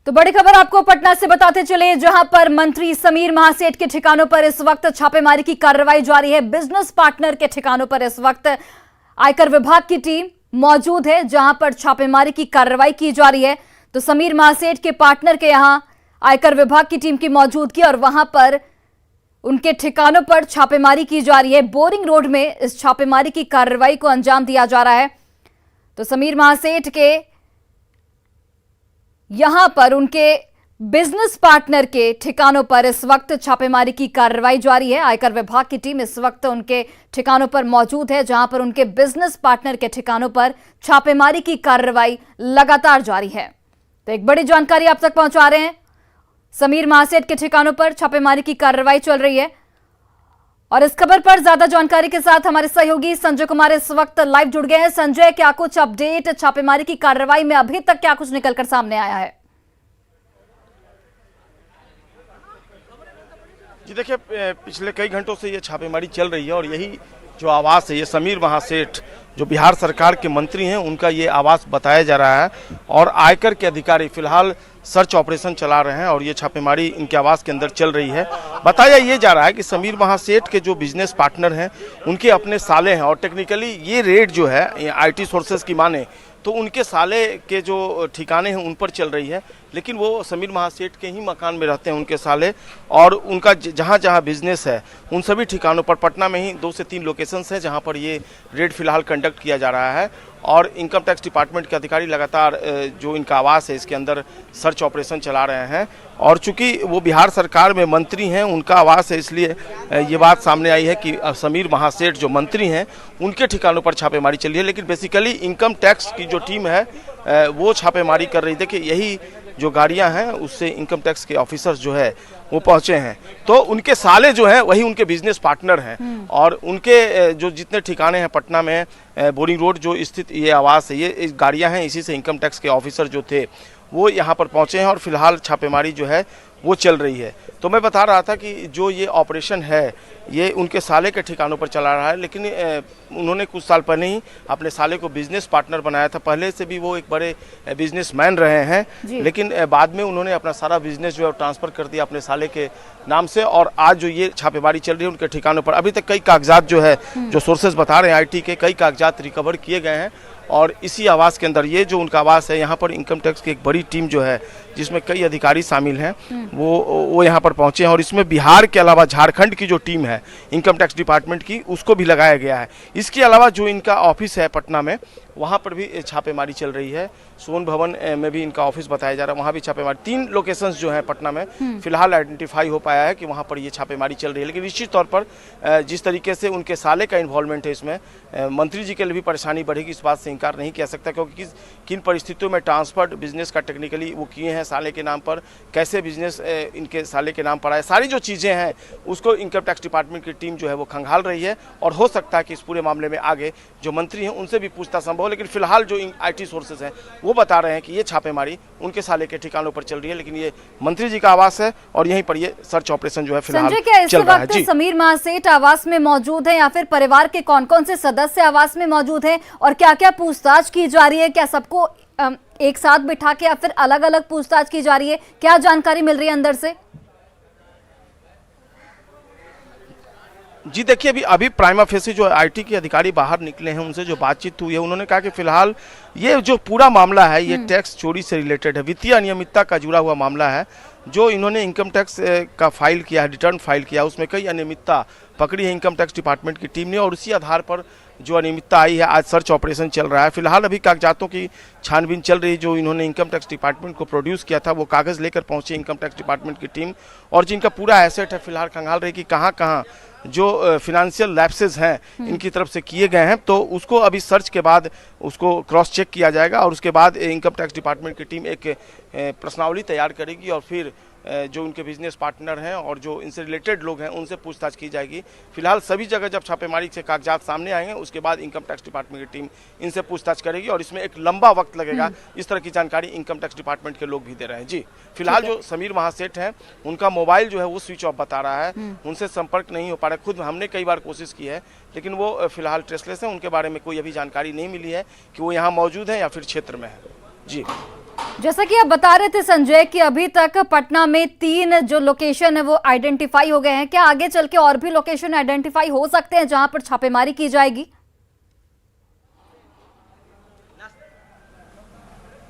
तो बड़ी खबर आपको पटना से बताते चले, जहां पर मंत्री समीर महासेठ के ठिकानों पर इस वक्त छापेमारी की कार्रवाई जारी है। बिजनेस पार्टनर के ठिकानों पर इस वक्त आयकर विभाग की टीम मौजूद है, जहां पर छापेमारी की कार्रवाई की जा रही है। तो समीर महासेठ के पार्टनर के यहां आयकर विभाग की टीम की मौजूदगी और वहां पर उनके ठिकानों पर छापेमारी की जा रही है। बोरिंग रोड में इस छापेमारी की कार्रवाई को अंजाम दिया जा रहा है। तो समीर महासेठ के यहां पर उनके बिजनेस पार्टनर के ठिकानों पर इस वक्त छापेमारी की कार्रवाई जारी है। आयकर विभाग की टीम इस वक्त उनके ठिकानों पर मौजूद है, जहां पर उनके बिजनेस पार्टनर के ठिकानों पर छापेमारी की कार्रवाई लगातार जारी है। तो एक बड़ी जानकारी आप तक पहुंचा रहे हैं। समीर महासेठ के ठिकानों पर छापेमारी की कार्रवाई चल रही है और इस खबर पर ज्यादा जानकारी के साथ हमारे सहयोगी संजय कुमार इस वक्त लाइव जुड़ गए हैं। संजय, क्या कुछ अपडेट छापेमारी की कार्रवाई में अभी तक क्या कुछ निकलकर सामने आया है? जी देखिए, पिछले कई घंटों से ये छापेमारी चल रही है और यही जो आवास है, ये समीर महासेठ जो बिहार सरकार के मंत्री हैं, उनका ये आवास बताया जा रहा है और आयकर के अधिकारी फिलहाल सर्च ऑपरेशन चला रहे हैं और ये छापेमारी इनके आवास के अंदर चल रही है। बताया ये जा रहा है कि समीर महासेठ के जो बिजनेस पार्टनर हैं, उनके अपने साले हैं और टेक्निकली ये रेड जो है आईटी सोर्सेज की माने तो उनके साले के जो ठिकाने हैं उन पर चल रही है। लेकिन वो समीर महासेठ के ही मकान में रहते हैं उनके साले, और उनका जहाँ जहाँ बिजनेस है उन सभी ठिकानों पर पटना में ही 2 से 3 लोकेशंस हैं जहाँ पर ये रेड फिलहाल कंडक्ट किया जा रहा है। और इनकम टैक्स डिपार्टमेंट के अधिकारी लगातार जो इनका आवास है इसके अंदर सर्च ऑपरेशन चला रहे हैं। और चूंकि वो बिहार सरकार में मंत्री हैं, उनका आवास है, इसलिए ये बात सामने आई है कि समीर महासेठ जो मंत्री हैं उनके ठिकानों पर छापेमारी चली है। लेकिन बेसिकली इनकम टैक्स की जो टीम है वो छापेमारी कर रही थी कि यही जो गाड़ियां हैं उससे इनकम टैक्स के ऑफिसर्स जो है वो पहुंचे हैं। तो उनके साले जो हैं वही उनके बिजनेस पार्टनर हैं और उनके जो जितने ठिकाने हैं पटना में बोरिंग रोड जो स्थित ये आवास है, ये गाड़ियां हैं, इसी से इनकम टैक्स के ऑफिसर जो थे वो यहाँ पर पहुंचे हैं और फिलहाल छापेमारी जो है वो चल रही है। तो मैं बता रहा था कि जो ये ऑपरेशन है ये उनके साले के ठिकानों पर चला रहा है, लेकिन उन्होंने कुछ साल पहले ही अपने साले को बिजनेस पार्टनर बनाया था। पहले से भी वो एक बड़े बिजनेसमैन रहे हैं, लेकिन बाद में उन्होंने अपना सारा बिजनेस जो है ट्रांसफ़र कर दिया अपने साले के नाम से। और आज जो ये छापेमारी चल रही है उनके ठिकानों पर अभी तक कई कागजात जो है जो सोर्सेज बता रहे हैं आईटी के, कई कागजात रिकवर किए गए हैं। और इसी आवास के अंदर, ये जो उनका आवास है, यहाँ पर इनकम टैक्स की एक बड़ी टीम जो है जिसमें कई अधिकारी शामिल हैं वो यहाँ पर पहुँचे हैं। और इसमें बिहार के अलावा झारखंड की जो टीम है इनकम टैक्स डिपार्टमेंट की, उसको भी लगाया गया है। इसके अलावा जो इनका ऑफिस है पटना में, वहाँ पर भी छापेमारी चल रही है। सोन भवन में भी इनका ऑफिस बताया जा रहा है, वहाँ भी छापेमारी। 3 लोकेशंस जो हैं पटना में फिलहाल आइडेंटिफाई हो पाया है कि वहाँ पर ये छापेमारी चल रही है। लेकिन निश्चित तौर पर जिस तरीके से उनके साले का इन्वॉल्वमेंट है इसमें, मंत्री जी के लिए भी परेशानी बढ़ेगी, इस बात से इनकार नहीं किया सकता। क्योंकि किन परिस्थितियों में ट्रांसफर्ड बिजनेस का टेक्निकली वो किए हैं साले के नाम पर, कैसे बिजनेस इनके साले के नाम पर आए, सारी जो चीज़ें हैं उसको इनकम टैक्स डिपार्टमेंट की टीम जो है वो खंगाल रही है। और हो सकता है कि इस पूरे मामले में आगे जो मंत्री हैं उनसे भी पूछताछ संभव। लेकिन फिलहाल जो आईटी सोर्सेज हैं वो बता रहे हैं कि ये छापेमारी उनके साले के ठिकानों पर चल रही है, लेकिन ये मंत्री जी का आवास है और यहीं पर ये सर्च ऑपरेशन जो है फिलहाल चल रहा है। जी, समीर महासेठ आवास में मौजूद है या फिर परिवार के कौन-कौन से सदस्य आवास में मौजूद हैं और क्या-क्या पूछताछ की जा रही है? क्या सबको एक साथ बिठा के या फिर अलग-अलग पूछताछ की जा रही है? क्या जानकारी मिल रही है अंदर से? जी देखिए, अभी प्राइमा फेसी जो आईटी के अधिकारी बाहर निकले हैं उनसे जो बातचीत हुई है, उन्होंने कहा कि फिलहाल ये जो पूरा मामला है ये टैक्स चोरी से रिलेटेड है, वित्तीय अनियमितता का जुड़ा हुआ मामला है। जो इन्होंने इनकम टैक्स का फाइल किया है, रिटर्न फाइल किया, उसमें कई अनियमितता पकड़ी है इनकम टैक्स डिपार्टमेंट की टीम ने और उसी आधार पर जो अनियमितता आई है आज सर्च ऑपरेशन चल रहा है। फिलहाल अभी कागजातों की छानबीन चल रही है। जो इन्होंने इनकम टैक्स डिपार्टमेंट को प्रोड्यूस किया था वो कागज़ लेकर पहुंचे इनकम टैक्स डिपार्टमेंट की टीम, और जिनका पूरा एसेट है फिलहाल खंगाल रही कि कहाँ कहाँ जो फिनेंशियल लैप्सेस हैं इनकी तरफ से किए गए हैं। तो उसको अभी सर्च के बाद उसको क्रॉस चेक किया जाएगा और उसके बाद इनकम टैक्स डिपार्टमेंट की टीम एक प्रश्नावली तैयार करेगी और फिर जो उनके बिजनेस पार्टनर हैं और जो इनसे रिलेटेड लोग हैं उनसे पूछताछ की जाएगी। फिलहाल सभी जगह जब छापेमारी से कागजात सामने आएंगे उसके बाद इनकम टैक्स डिपार्टमेंट की टीम इनसे पूछताछ करेगी और इसमें एक लंबा वक्त लगेगा। इस तरह की जानकारी इनकम टैक्स डिपार्टमेंट के लोग भी दे रहे हैं। जी, फिलहाल जो समीर महासेठ हैं उनका मोबाइल जो है वो स्विच ऑफ बता रहा है, उनसे संपर्क नहीं हो पा रहा है। खुद हमने कई बार कोशिश की है लेकिन वो फिलहाल ट्रेसलेस है, उनके बारे में कोई अभी जानकारी नहीं मिली है कि वो यहाँ मौजूद है या फिर क्षेत्र में है। जी। जैसा कि आप बता रहे थे संजय कि अभी तक पटना में 3 जो लोकेशन है वो आइडेंटिफाई हो गए हैं, क्या आगे चल के और भी लोकेशन आइडेंटिफाई हो सकते हैं जहां पर छापेमारी की जाएगी?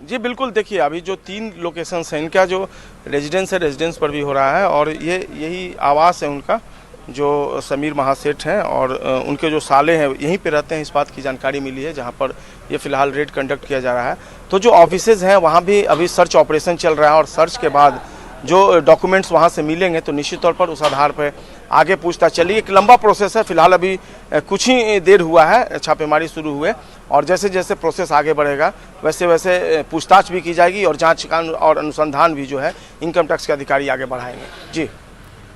जी बिल्कुल, देखिए अभी जो 3 लोकेशंस हैं इनका जो रेजिडेंस है, रेजिडेंस पर भी हो रहा है और यही आवास है उनका, जो समीर महासेठ हैं और उनके जो साले हैं यहीं पे रहते हैं, इस बात की जानकारी मिली है, जहां पर ये फिलहाल रेड कंडक्ट किया जा रहा है। तो जो ऑफिसेज हैं वहां भी अभी सर्च ऑपरेशन चल रहा है और सर्च के बाद जो डॉक्यूमेंट्स वहां से मिलेंगे तो निश्चित तौर पर उस आधार पर आगे पूछताछ चलेगी। एक लंबा प्रोसेस है, फिलहाल अभी कुछ ही देर हुआ है छापेमारी शुरू हुए और जैसे जैसे प्रोसेस आगे बढ़ेगा वैसे वैसे पूछताछ भी की जाएगी और जांच और अनुसंधान भी जो है इनकम टैक्स के अधिकारी आगे बढ़ाएंगे। जी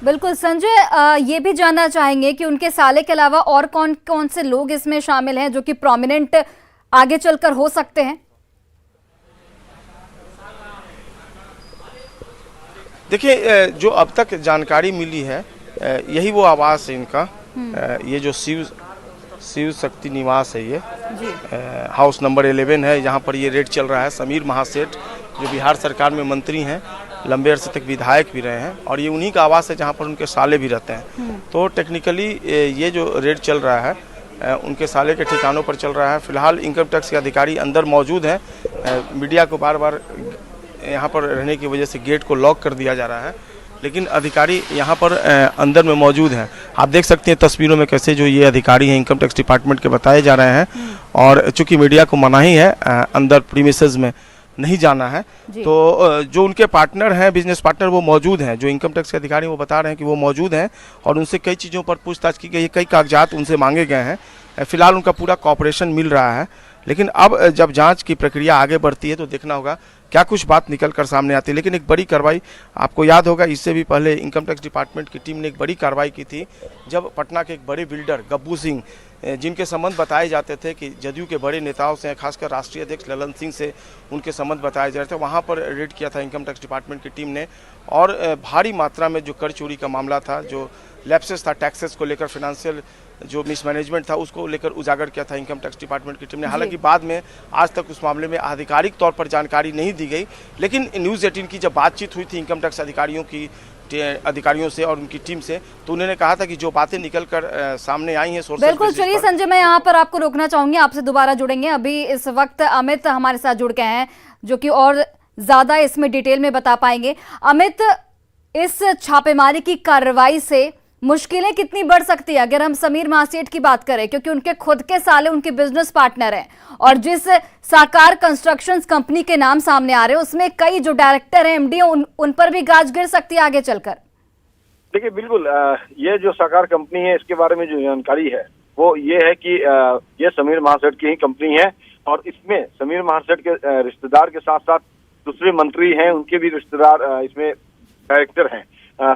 बिल्कुल संजय, ये भी जानना चाहेंगे कि उनके साले के अलावा और कौन कौन से लोग इसमें शामिल हैं जो कि प्रोमिनेंट आगे चलकर हो सकते हैं? देखिए जो अब तक जानकारी मिली है यही वो आवास है इनका, ये जो शिव शक्ति निवास है, ये हाउस नंबर 11 है, यहाँ पर ये रेड चल रहा है। समीर महासेठ जो बिहार सरकार में मंत्री हैं, लंबे अरसे तक विधायक भी रहे हैं और ये उन्हीं का आवास है जहाँ पर उनके साले भी रहते हैं। तो टेक्निकली ये जो रेड चल रहा है उनके साले के ठिकानों पर चल रहा है। फिलहाल इनकम टैक्स के अधिकारी अंदर मौजूद हैं, मीडिया को बार बार यहाँ पर रहने की वजह से गेट को लॉक कर दिया जा रहा है, लेकिन अधिकारी यहाँ पर अंदर में मौजूद हैं। आप देख सकते हैं तस्वीरों में कैसे जो ये अधिकारी हैं इनकम टैक्स डिपार्टमेंट के बताए जा रहे हैं और चूंकि मीडिया को मनाही है अंदर प्रीमिसेस में नहीं जाना है, तो जो उनके पार्टनर हैं, बिजनेस पार्टनर, वो मौजूद हैं। जो इनकम टैक्स के अधिकारी वो बता रहे हैं कि वो मौजूद हैं और उनसे कई चीज़ों पर पूछताछ की गई है, कई कागजात उनसे मांगे गए हैं। फिलहाल उनका पूरा कॉपरेशन मिल रहा है, लेकिन अब जब जांच की प्रक्रिया आगे बढ़ती है तो देखना होगा क्या कुछ बात निकल कर सामने आती है। लेकिन एक बड़ी कार्रवाई, आपको याद होगा इससे भी पहले इनकम टैक्स डिपार्टमेंट की टीम ने एक बड़ी कार्रवाई की थी जब पटना के एक बड़े बिल्डर गब्बू सिंह, जिनके संबंध बताए जाते थे कि जदयू के बड़े नेताओं से, खासकर राष्ट्रीय अध्यक्ष ललन सिंह से उनके संबंध बताए जा रहे थे, वहाँ पर रेड किया था इनकम टैक्स डिपार्टमेंट की टीम ने और भारी मात्रा में जो कर चोरी का मामला था, जो लैप्सेस था टैक्सेस को लेकर, फाइनेंशियल जो मिसमैनेजमेंट था उसको लेकर उजागर किया था इनकम टैक्स डिपार्टमेंट की टीम ने। हालांकि बाद में आज तक उस मामले में आधिकारिक तौर पर जानकारी नहीं दी गई, लेकिन न्यूज़ 18 की जब बातचीत हुई थी इनकम टैक्स अधिकारियों से और उनकी टीम से, तो उन्होंने कहा था कि जो बातें निकल कर सामने आई हैं सोर्सेज। बिल्कुल, चलिए संजय, मैं यहाँ पर आपको रोकना चाहूंगी, आपसे दोबारा जुड़ेंगे। अभी इस वक्त अमित हमारे साथ जुड़ गए हैं जो कि और ज्यादा इसमें डिटेल में बता पाएंगे। अमित, इस छापेमारी की कार्रवाई से मुश्किलें कितनी बढ़ सकती है अगर हम समीर महासेठ की बात करें, क्योंकि उनके खुद के साले उनके बिजनेस पार्टनर हैं और जिस साकार कंस्ट्रक्शंस कंपनी के नाम सामने आ रहे हैं उसमें कई जो डायरेक्टर हैं, एमडी, उन पर भी गाज गिर सकती है आगे चलकर। देखिए बिल्कुल, ये जो साकार कंपनी है इसके बारे में जो जानकारी है वो ये है कि ये समीर महासेठ की ही कंपनी है और इसमें समीर महासेठ के रिश्तेदार के साथ साथ दूसरे मंत्री हैं, उनके भी रिश्तेदार इसमें डायरेक्टर हैं।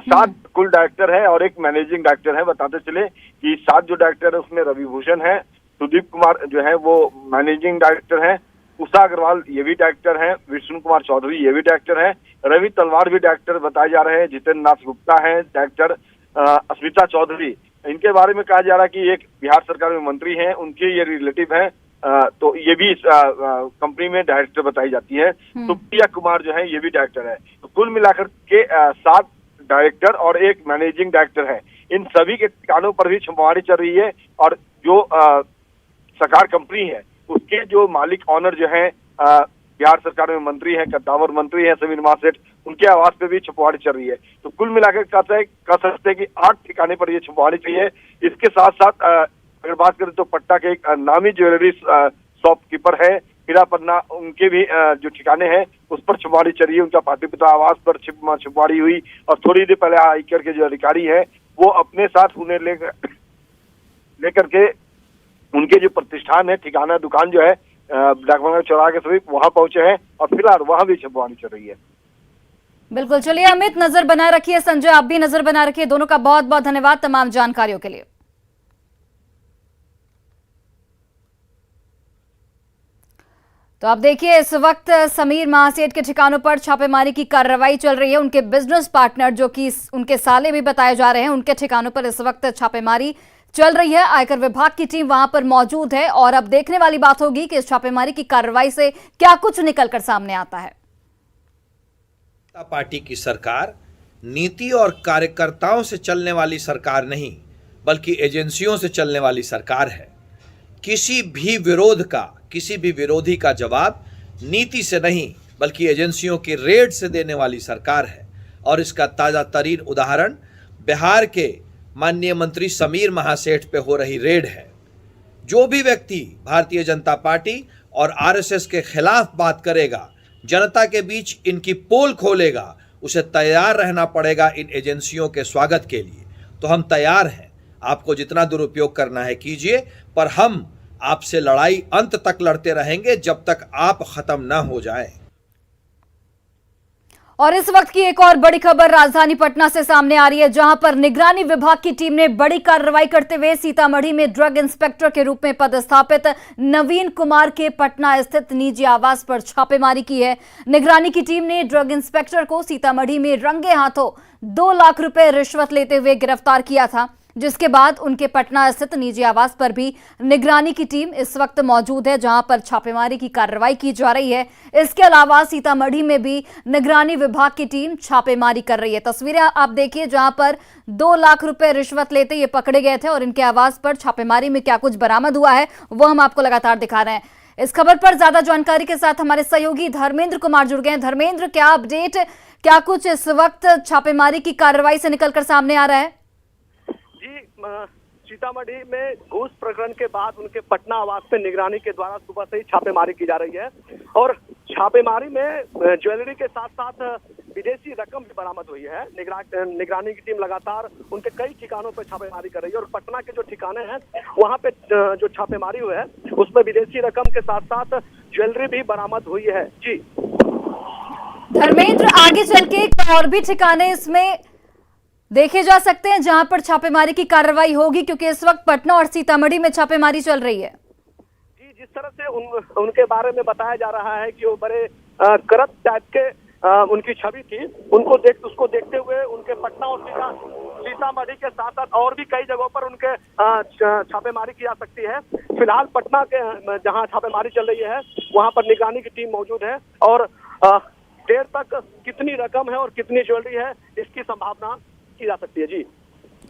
7 कुल डायरेक्टर है और एक मैनेजिंग डायरेक्टर है। बताते चले कि 7 जो डायरेक्टर है उसमें रवि भूषण है, सुदीप कुमार जो है वो मैनेजिंग डायरेक्टर है, उषा अग्रवाल ये भी डायरेक्टर है, विष्णु कुमार चौधरी ये भी डायरेक्टर है, रवि तलवार भी डायरेक्टर बताए जा रहे हैं, जितेंद्र नाथ गुप्ता है डायरेक्टर, अस्मिता चौधरी, इनके बारे में कहा जा रहा है कि एक बिहार सरकार में मंत्री हैं, उनके ये रिलेटिव हैं, तो ये भी इस कंपनी में डायरेक्टर बताई जाती है। सुप्रिया कुमार जो है ये भी डायरेक्टर है। तो कुल मिलाकर के 7 डायरेक्टर और एक मैनेजिंग डायरेक्टर है। इन सभी के ठिकानों पर भी छापेमारी चल रही है और जो साकार कंपनी है उसके जो मालिक ऑनर जो है बिहार सरकार में मंत्री हैं, कद्दावर मंत्री हैं समीर महासेठ, उनके आवास पे भी छापेमारी चल रही है। तो कुल मिलाकर कह सकते हैं कि 8 ठिकाने पर ये छापेमारी चली है। इसके साथ साथ अगर बात करें तो पटना के एक नामी ज्वेलरी शॉपकीपर है हीरा पन्ना, उनके भी जो ठिकाने हैं उस पर छापेमारी चली है। उनका पार्टी पिता आवास पर छापेमारी हुई और थोड़ी देर पहले आयकर के जो अधिकारी है वो अपने साथ उन्हें लेकर के उनके जो प्रतिष्ठान है, ठिकाना दुकान जो है डाकबंगला चौराहा के समीप, वहां पहुंचे हैं और फिलहाल वहां भी छापेमारी चल रही है। बिल्कुल, चलिए अमित, नजर बनाए रखिए। संजय, आप भी नजर बनाए रखिए। दोनों का बहुत बहुत धन्यवाद तमाम जानकारियों के लिए। तो आप देखिए, इस वक्त समीर महासेठ के ठिकानों पर छापेमारी की कार्रवाई चल रही है। उनके बिजनेस पार्टनर जो कि उनके साले भी बताए जा रहे हैं, उनके ठिकानों पर इस वक्त छापेमारी चल रही है। आयकर विभाग की टीम वहां पर मौजूद है और अब देखने वाली बात होगी कि इस छापेमारी की कार्रवाई से क्या कुछ निकलकर सामने आता है। पार्टी की सरकार नीति और कार्यकर्ताओं से चलने वाली सरकार नहीं, बल्कि एजेंसियों से चलने वाली सरकार है। किसी भी विरोधी का जवाब नीति से नहीं, बल्कि एजेंसियों की रेड से देने वाली सरकार है। और इसका ताजा तरीन उदाहरण बिहार के माननीय मंत्री समीर महासेठ पे हो रही रेड है। जो भी व्यक्ति भारतीय जनता पार्टी और आरएसएस के खिलाफ बात करेगा, जनता के बीच इनकी पोल खोलेगा, उसे तैयार रहना पड़ेगा इन एजेंसियों के स्वागत के लिए। तो हम तैयार हैं, आपको जितना दुरुपयोग करना है कीजिए, पर हम आपसे लड़ाई अंत तक लड़ते रहेंगे जब तक आप खत्म ना हो जाए। और इस वक्त की एक और बड़ी खबर राजधानी पटना से सामने आ रही है, जहां पर निगरानी विभाग की टीम ने बड़ी कार्रवाई करते हुए सीतामढ़ी में ड्रग इंस्पेक्टर के रूप में पदस्थापित नवीन कुमार के पटना स्थित निजी आवास पर छापेमारी की है। निगरानी की टीम ने ड्रग इंस्पेक्टर को सीतामढ़ी में रंगे हाथों 2 लाख रुपए रिश्वत लेते हुए गिरफ्तार किया था, जिसके बाद उनके पटना स्थित निजी आवास पर भी निगरानी की टीम इस वक्त मौजूद है, जहां पर छापेमारी की कार्रवाई की जा रही है। इसके अलावा सीतामढ़ी में भी निगरानी विभाग की टीम छापेमारी कर रही है। तस्वीरें आप देखिए, जहां पर 2 लाख रुपए रिश्वत लेते ये पकड़े गए थे और इनके आवास पर छापेमारी में क्या कुछ बरामद हुआ है वो हम आपको लगातार दिखा रहे हैं। इस खबर पर ज्यादा जानकारी के साथ हमारे सहयोगी धर्मेंद्र कुमार जुड़ गए हैं। धर्मेंद्र, क्या अपडेट, क्या कुछ इस वक्त छापेमारी की कार्रवाई से निकलकर सामने आ रहा है? सीतामढ़ी में घूस प्रकरण के बाद उनके पटना आवास पे निगरानी के द्वारा सुबह से ही छापेमारी की जा रही है और छापेमारी में ज्वेलरी के साथ साथ विदेशी रकम भी बरामद हुई है। निगरानी की टीम लगातार उनके कई ठिकानों पर छापेमारी कर रही है और पटना के जो ठिकाने हैं वहां पे जो छापेमारी हुई है उसमें विदेशी रकम के साथ साथ ज्वेलरी भी बरामद हुई है। जी धर्मेंद्र, आगे चल के और भी ठिकाने इसमें देखे जा सकते हैं जहां पर छापेमारी की कार्रवाई होगी, क्योंकि इस वक्त पटना और सीतामढ़ी में छापेमारी चल रही है। जी, जिस तरह से उनके बारे में बताया जा रहा है कि वो बड़े करप्ट टाइप के उनकी छवि थी, उसको देखते हुए उनके पटना और सीतामढ़ी के साथ साथ और भी कई जगहों पर उनके छापेमारी की जा सकती है। फिलहाल पटना के जहां छापेमारी चल रही है वहां पर निगरानी की टीम मौजूद है और देर तक कितनी रकम है और कितनी ज्वेलरी है इसकी संभावना की जा सकती है। जी,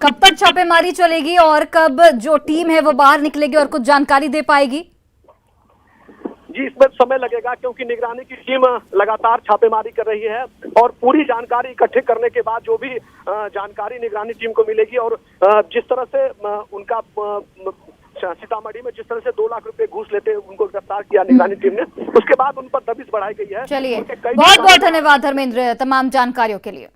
कब तक छापेमारी चलेगी और कब जो टीम है वो बाहर निकलेगी और कुछ जानकारी दे पाएगी? जी, इसमें समय लगेगा क्योंकि निगरानी की टीम लगातार छापेमारी कर रही है और पूरी जानकारी इकट्ठे करने के बाद जो भी जानकारी निगरानी टीम को मिलेगी और जिस तरह से उनका सीतामढ़ी में जिस तरह से 2 लाख रुपए घूस लेते उनको गिरफ्तार किया निगरानी टीम ने, उसके बाद उन पर दबिश बढ़ाई गई है। चलिए, बहुत बहुत धन्यवाद धर्मेंद्र तमाम जानकारियों के लिए।